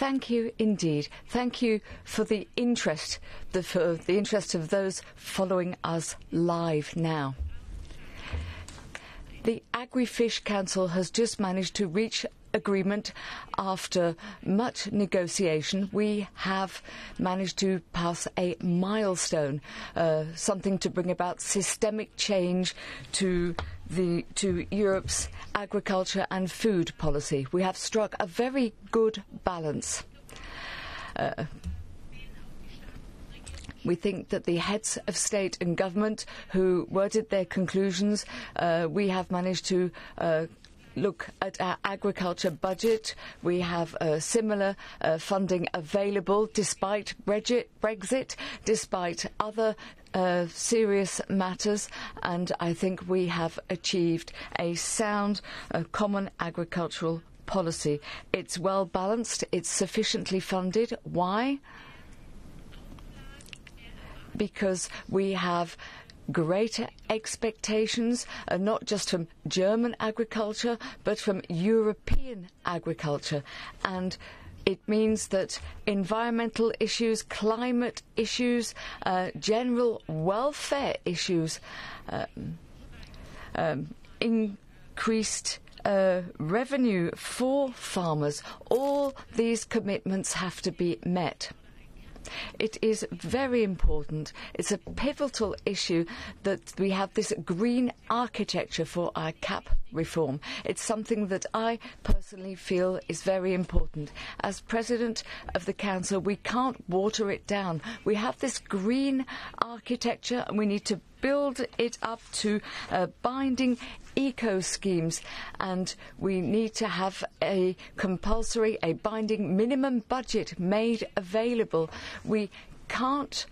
Thank you indeed. Thank you for the interest, for the interest of those following us live now. The Agri-Fish Council has just managed to reach agreement after much negotiation. We have managed to pass a milestone, something to bring about systemic change to Europe's agriculture and food policy. We have struck a very good balance. We think that the heads of state and government who worded their conclusions, we have managed to look at our agriculture budget. We have similar funding available despite Brexit, despite other serious matters, and I think we have achieved a sound common agricultural policy. It's well balanced, it's sufficiently funded. Why? Because we have greater expectations, not just from German agriculture, but from European agriculture. And it means that environmental issues, climate issues, general welfare issues, increased revenue for farmers, all these commitments have to be met. It is very important. It's a pivotal issue that we have this green architecture for our CAP reform. It's something that I personally feel is very important. As President of the Council, we can't water it down. We have this green architecture and we need to build it up to binding eco-schemes, and we need to have a compulsory, a binding minimum budget made available. We can't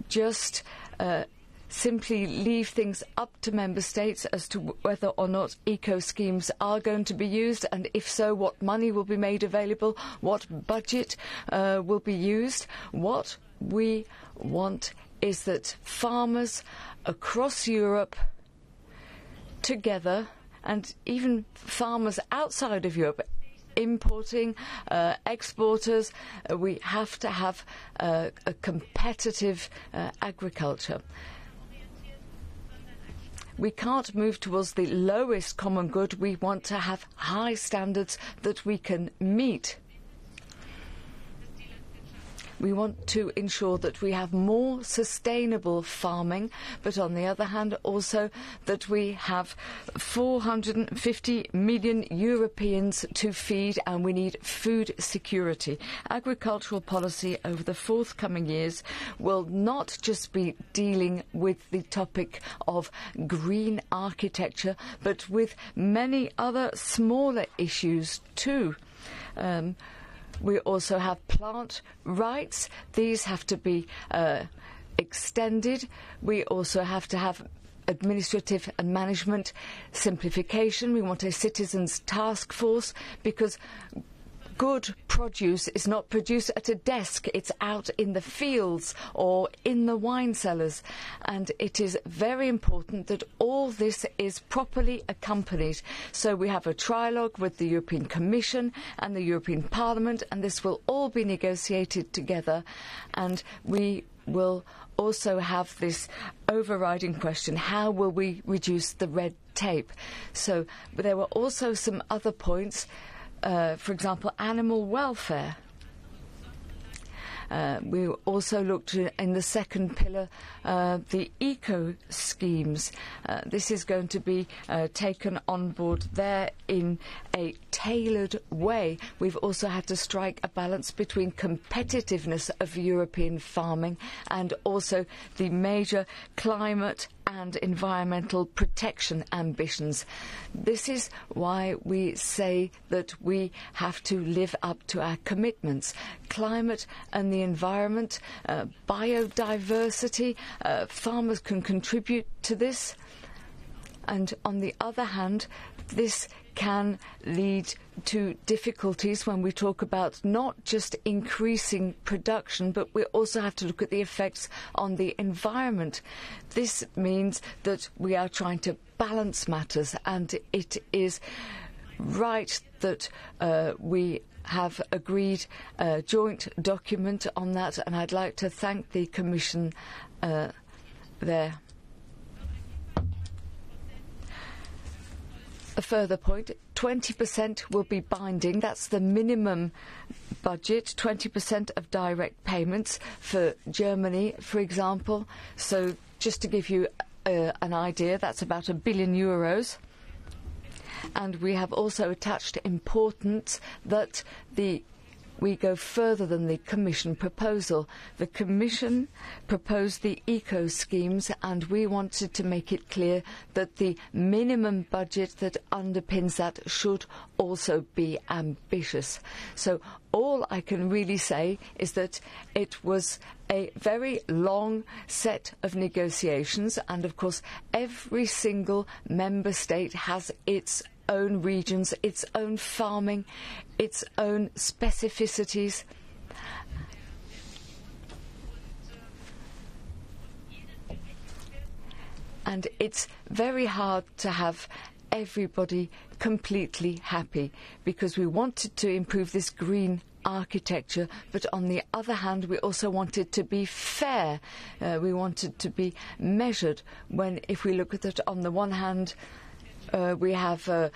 just simply leave things up to member states as to whether or not eco-schemes are going to be used, and if so, what money will be made available, what budget will be used. What we want is that farmers across Europe together, and even farmers outside of Europe, importing, exporters, we have to have a competitive agriculture. We can't move towards the lowest common good. We want to have high standards that we can meet. We want to ensure that we have more sustainable farming, but on the other hand also that we have 450 million Europeans to feed, and we need food security. Agricultural policy over the forthcoming years will not just be dealing with the topic of green architecture, but with many other smaller issues too. We also have plant rights. These have to be extended. We also have to have administrative and management simplification. We want a citizens' task force, because good produce is not produced at a desk. It's out in the fields or in the wine cellars. And it is very important that all this is properly accompanied. So we have a trilogue with the European Commission and the European Parliament, and this will all be negotiated together. And we will also have this overriding question: how will we reduce the red tape? So there were also some other points. For example, animal welfare. We also looked in the second pillar, the eco-schemes. This is going to be taken on board there in a tailored way. We've also had to strike a balance between competitiveness of European farming and also the major climate and environmental protection ambitions. This is why we say that we have to live up to our commitments. Climate and the environment, biodiversity, farmers can contribute to this. And on the other hand, this can lead to difficulties when we talk about not just increasing production, but we also have to look at the effects on the environment. This means that we are trying to balance matters, and it is right that we have agreed a joint document on that, and I'd like to thank the Commission there. A further point, 20% will be binding. That's the minimum budget, 20% of direct payments for Germany, for example. So just to give you an idea, that's about €1 billion. And we have also attached importance that we go further than the Commission proposal. The Commission proposed the eco schemes, and we wanted to make it clear that the minimum budget that underpins that should also be ambitious. So all I can really say is that it was a very long set of negotiations, and of course every single member state has its own regions, its own farming, its own specificities. And it's very hard to have everybody completely happy, because we wanted to improve this green architecture, but on the other hand we also wanted to be fair. We wanted to be measured. When, if we look at it, on the one hand we have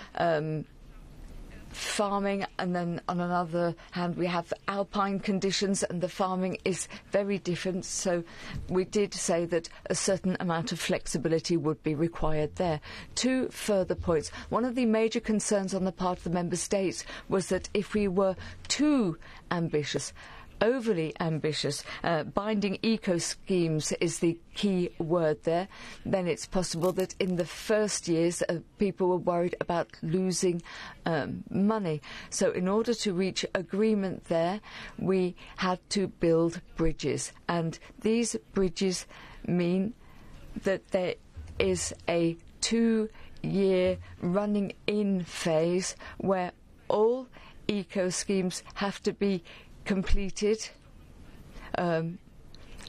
farming, and then on another hand we have alpine conditions, and the farming is very different. So we did say that a certain amount of flexibility would be required there. Two further points. One of the major concerns on the part of the member states was that if we were too ambitious, overly ambitious, binding eco schemes is the key word there, then it's possible that in the first years people were worried about losing money. So in order to reach agreement there, we had to build bridges, and these bridges mean that there is a 2-year running in phase where all eco schemes have to be completed,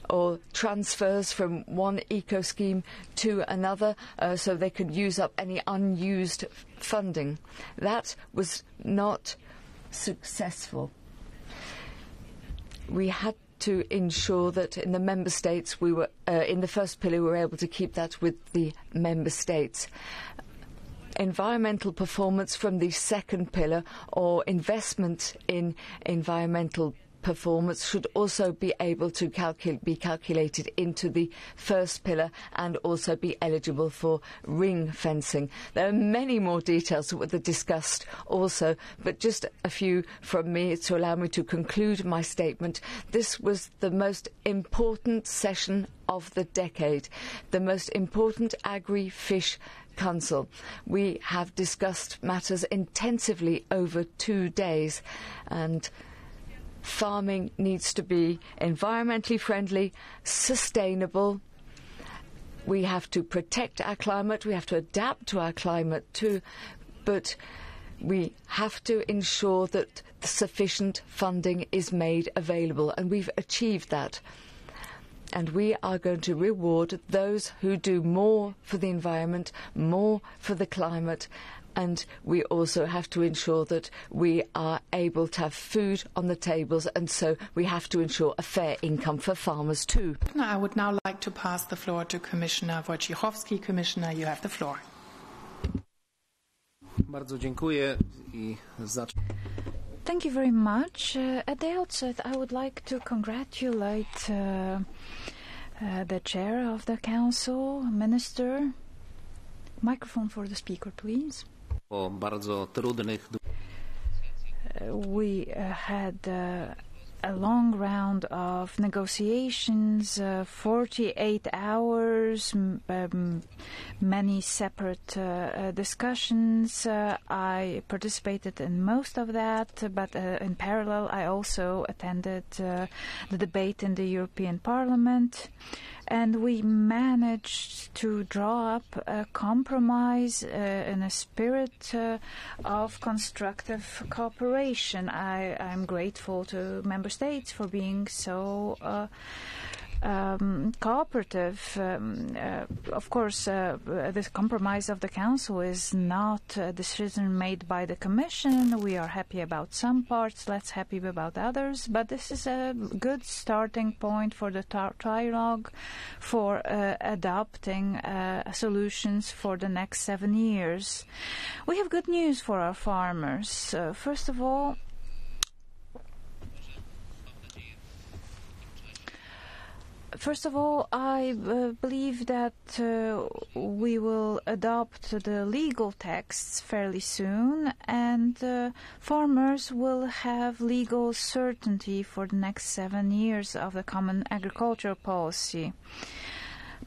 or transfers from one eco scheme to another, so they could use up any unused funding. That was not successful. We had to ensure that in the member states we were in the first pillar we were able to keep that with the member states. Environmental performance from the second pillar, or investment in environmental performance, should also be able to be calculated into the first pillar and also be eligible for ring fencing. There are many more details that were discussed also, but just a few from me to allow me to conclude my statement. This was the most important session of the decade, the most important agri-fish Council. We have discussed matters intensively over 2 days, and farming needs to be environmentally friendly, sustainable. We have to protect our climate, we have to adapt to our climate too, but we have to ensure that sufficient funding is made available, and we've achieved that. And we are going to reward those who do more for the environment, more for the climate, and we also have to ensure that we are able to have food on the tables, and so we have to ensure a fair income for farmers too. I would now like to pass the floor to Commissioner Wojciechowski. Commissioner, you have the floor. Bardzo dziękuję I Thank you very much. At the outset, I would like to congratulate the chair of the council, Minister. Microphone for the speaker, please. Po bardzo trudnych. We had a long round of negotiations, 48 hours, many separate discussions. I participated in most of that, but in parallel I also attended the debate in the European Parliament, and we managed to draw up a compromise in a spirit of constructive cooperation. I'm grateful to Member States for being so cooperative. Of course, the compromise of the Council is not a decision made by the Commission. We are happy about some parts, less happy about others, but this is a good starting point for the trilogue for adopting solutions for the next 7 years. We have good news for our farmers. First of all, I believe that we will adopt the legal texts fairly soon, and farmers will have legal certainty for the next 7 years of the Common Agricultural Policy.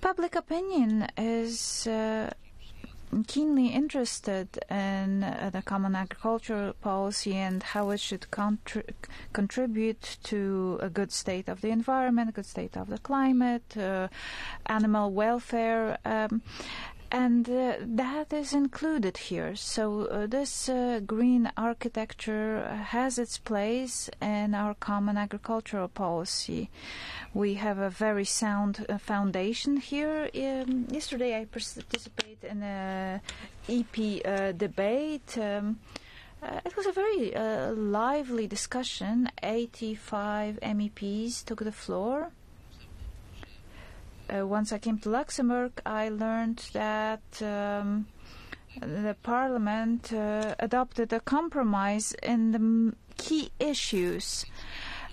Public opinion is keenly interested in the Common Agricultural Policy and how it should contribute to a good state of the environment, a good state of the climate, animal welfare, and that is included here. So this green architecture has its place in our Common Agricultural Policy. We have a very sound foundation here. Yesterday I participated in a EP debate. It was a very lively discussion. 85 MEPs took the floor. Once I came to Luxembourg, I learned that the Parliament adopted a compromise in the key issues.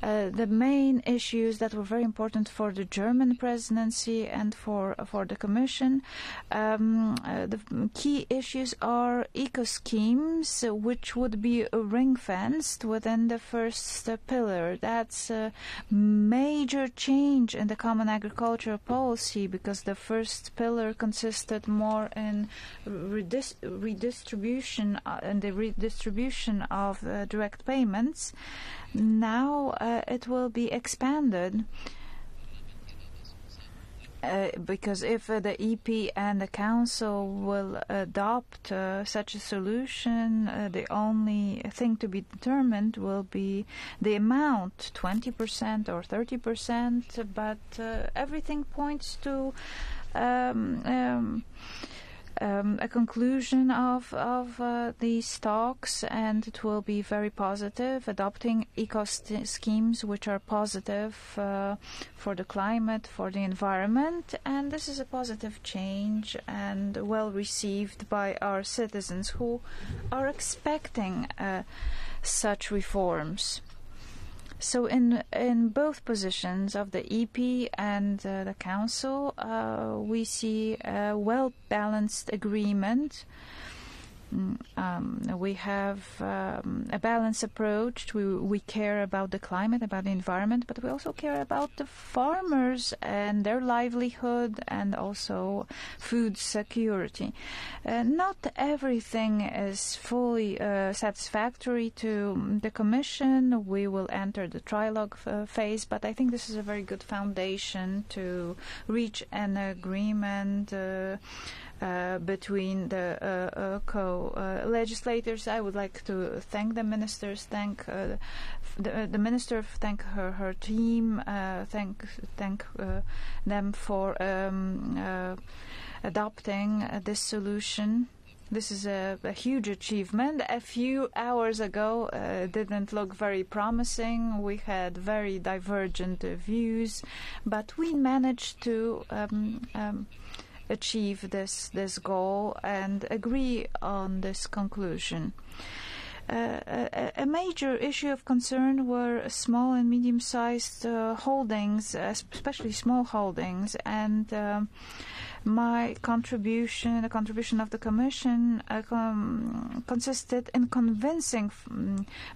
The main issues that were very important for the German presidency and for the Commission. The key issues are eco-schemes, which would be ring-fenced within the first pillar. That's a major change in the Common Agricultural Policy, because the first pillar consisted more in redistribution and the redistribution of direct payments. Now it will be expanded because if the EP and the Council will adopt such a solution, the only thing to be determined will be the amount, 20% or 30%, but everything points to a conclusion of these talks, and it will be very positive, adopting eco-schemes which are positive for the climate, for the environment, and this is a positive change and well received by our citizens who are expecting such reforms. So in both positions of the EP and the Council, we see a well-balanced agreement. We have a balanced approach. We care about the climate, about the environment, but we also care about the farmers and their livelihood and also food security. Not everything is fully satisfactory to the Commission. We will enter the trilogue phase, but I think this is a very good foundation to reach an agreement between the co-legislators. I would like to thank the ministers, thank the minister, thank her team, thank them for adopting this solution. This is a huge achievement. A few hours ago, didn't look very promising. We had very divergent views, but we managed to achieve this goal and agree on this conclusion. A major issue of concern were small and medium-sized holdings, especially small holdings, and my contribution, the contribution of the Commission, consisted in convincing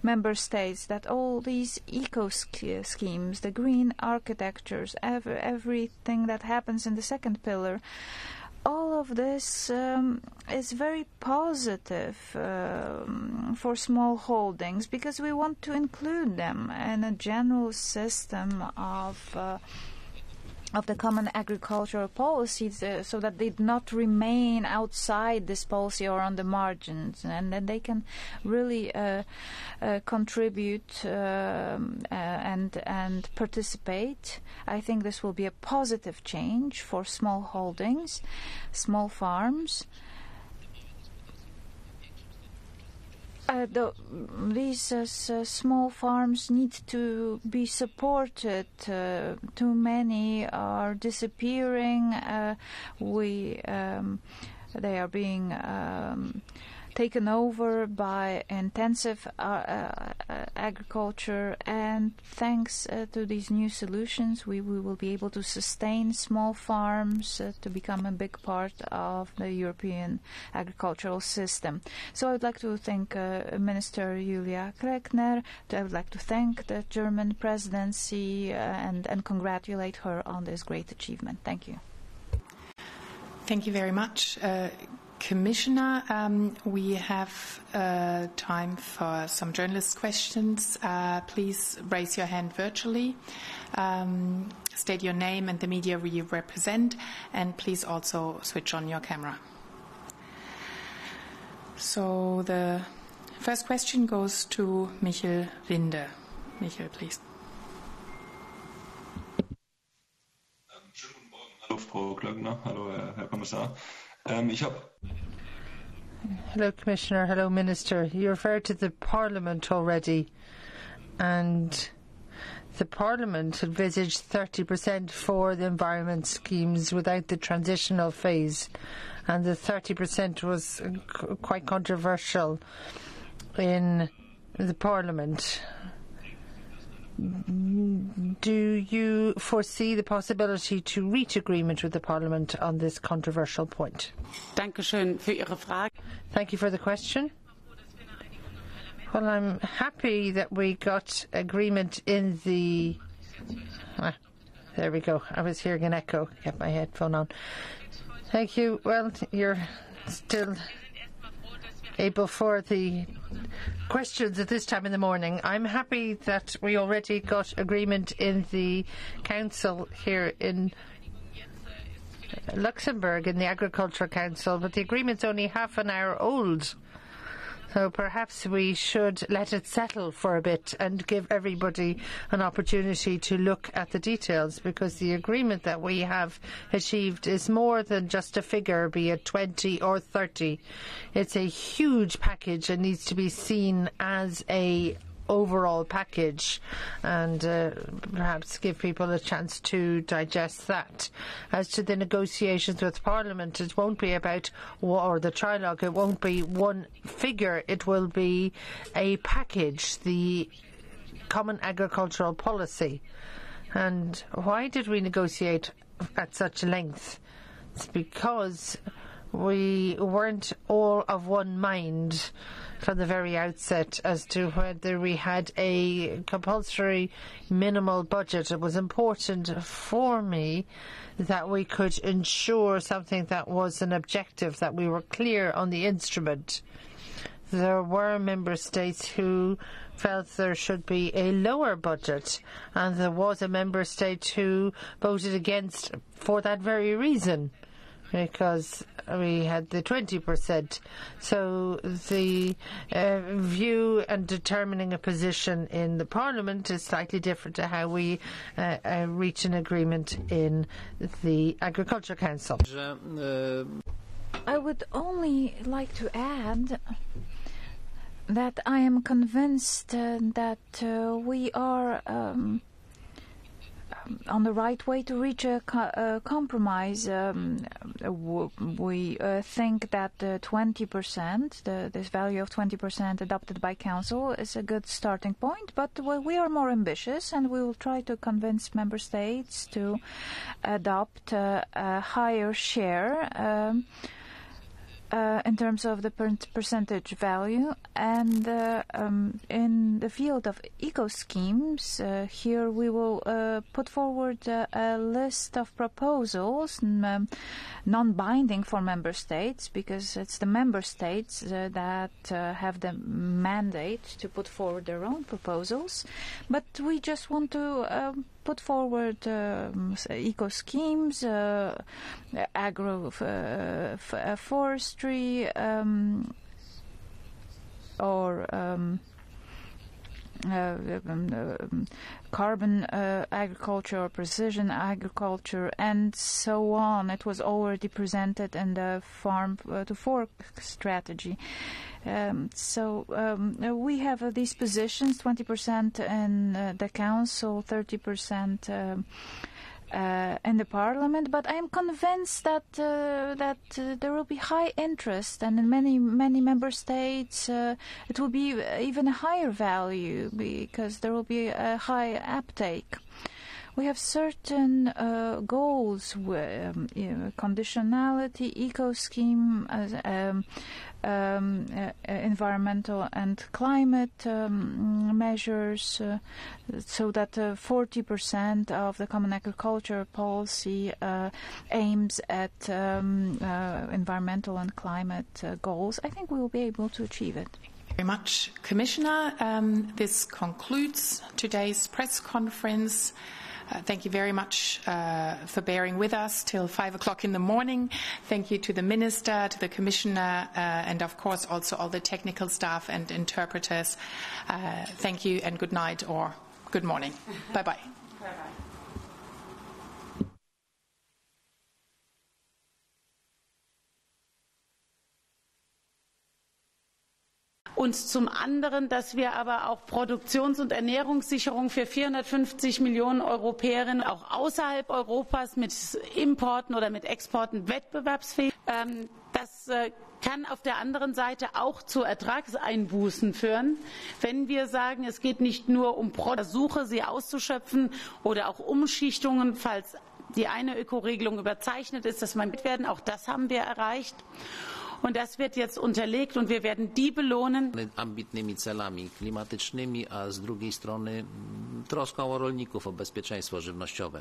member states that all these eco-schemes, the green architectures, everything that happens in the second pillar, all of this is very positive for small holdings, because we want to include them in a general system of of the common agricultural policy, so that they do not remain outside this policy or on the margins, and then they can really contribute and participate. I think this will be a positive change for small holdings, small farms. These small farms need to be supported. Too many are disappearing. They are being taken over by intensive agriculture, and thanks to these new solutions, we will be able to sustain small farms to become a big part of the European agricultural system. So I would like to thank Minister Julia Klöckner. I would like to thank the German presidency and congratulate her on this great achievement. Thank you. Thank you very much. Commissioner, we have time for some journalist questions. Please raise your hand virtually, state your name and the media you represent, and please also switch on your camera. So the first question goes to Michael Linde. Michael, please. Schönen guten Morgen. Hallo Frau Klöckner, hallo Herr Kommissar. Hello, Commissioner. Hello, Minister. You referred to the Parliament already, and the Parliament envisaged 30% for the environment schemes without the transitional phase, and the 30% was quite controversial in the Parliament. Do you foresee the possibility to reach agreement with the Parliament on this controversial point? Thank you for the question. Well, I'm happy that we got agreement in the... there we go. I was hearing an echo. Get my headphone on. Thank you. Well, you're still able for the questions at this time in the morning. I'm happy that we already got agreement in the Council here in Luxembourg, in the Agriculture Council, but the agreement's only half an hour old. So perhaps we should let it settle for a bit and give everybody an opportunity to look at the details, because the agreement that we have achieved is more than just a figure, be it 20 or 30. It's a huge package and needs to be seen as a overall package, and perhaps give people a chance to digest that. As to the negotiations with Parliament, it won't be about, or the trilogue, it won't be one figure, it will be a package, the common agricultural policy. And why did we negotiate at such length? It's because we weren't all of one mind from the very outset as to whether we had a compulsory minimal budget. It was important for me that we could ensure something that was an objective, that we were clear on the instrument. There were member states who felt there should be a lower budget, and there was a member state who voted against for that very reason, because we had the 20%. So the view and determining a position in the Parliament is slightly different to how we reach an agreement in the Agriculture Council. I would only like to add that I am convinced that we are on the right way to reach a compromise. We think that 20%, this value of 20% adopted by Council, is a good starting point, but we are more ambitious, and we will try to convince Member States to adopt a higher share in terms of the percentage value, and in the field of eco-schemes, here we will put forward a list of proposals, non-binding for member states, because it's the member states that have the mandate to put forward their own proposals, but we just want to put forward eco-schemes, forestry, or carbon agriculture or precision agriculture, and so on. It was already presented in the farm to fork strategy. We have these positions, 20% in the council, 30% in the parliament, but I am convinced that there will be high interest, and in many member states it will be even a higher value because there will be a high uptake. We have certain goals, conditionality, eco-scheme, environmental and climate measures, so that 40% of the common agriculture policy aims at environmental and climate goals. I think we will be able to achieve it. Very much, Commissioner. This concludes today's press conference. Thank you very much for bearing with us till 5 o'clock in the morning. Thank you to the Minister, to the Commissioner, and of course also all the technical staff and interpreters. Thank you and good night or good morning. Bye-bye. Bye-bye. Und zum anderen, dass wir aber auch Produktions- und Ernährungssicherung für 450 Millionen Europäerinnen auch außerhalb Europas mit Importen oder mit Exporten wettbewerbsfähig. Das kann auf der anderen Seite auch zu Ertragseinbußen führen, wenn wir sagen, es geht nicht nur um Versuche, sie auszuschöpfen oder auch Umschichtungen, falls die eine Ökoregelung überzeichnet ist, dass man mitwerden. Auch das haben wir erreicht. Und das wird jetzt unterlegt und wir werden die belohnen. Ambitnymi celami klimatycznymi, a z drugiej strony troską o rolników, o bezpieczeństwo żywnościowe.